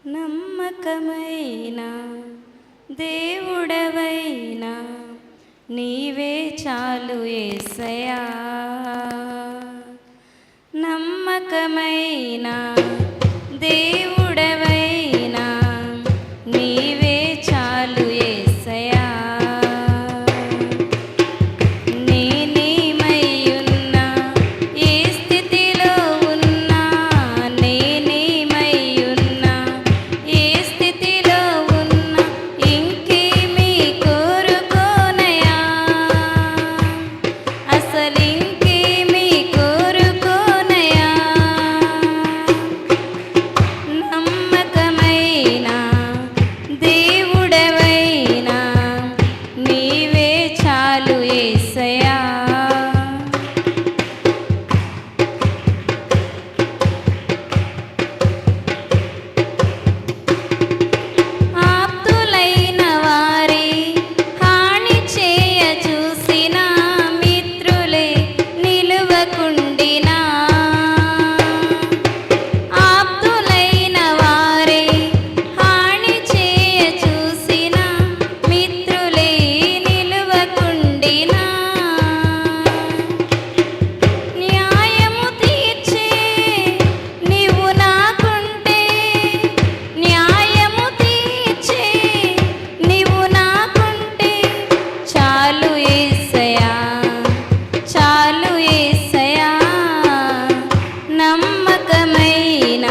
నమ్మకమైన దేవుడవైనా నీవే చాలు యేసయ్యా. నమ్మకమైన దేవుడవైనా నీవే చాలు యేసయ్యా. నేనేమయ్యున్నా ఏ స్థితిలో ఉన్నా, నేనేమయ్యున్నా ఏ స్థితిలో ఉన్నా ఇంకేమీ కోరుకోనయా, అసలింకేమీ కోరుకోనయా. నమ్మకమైన దేవుడవైనా నీవే చాలు యేసయ్యా. ఆప్తులైన వారే హాని చేయ చూసిన మిత్రులే నిలువకుండినా, ఆప్తులైన వారే హాని చేయ చూసిన మిత్రులే నిలువకుండినా, న్యాయము తీర్చే నీవు నాకుంటే, న్యాయము తీర్చే నీవు నాకుంటే చాలు యేసయ్యా, చాలు యేసయ్యా. నమ్మకమైన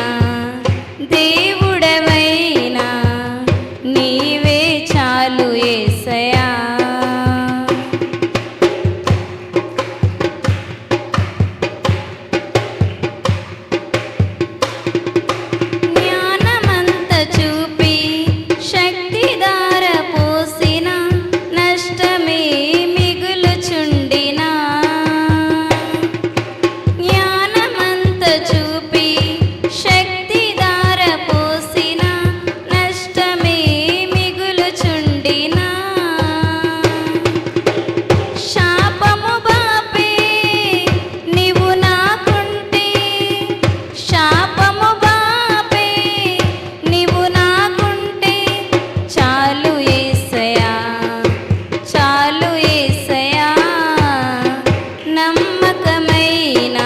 దేవుడవైనా నీవే చాలు యేసయ్యా. జ్ఞానమంత చూపి శక్తిధార పోసిన నష్టమే మిగులుచుండినా, జ్ఞానమంత చూపి శక్తిధార పోసిన నష్టమే మిగులుచుండినా, శాపము బాపే నీవు నాకుంటే, శాపము బాపే నీవు నాకుంటే చాలు యేసయ్యా, చాలు యేసయ్యా. నమ్మకమైన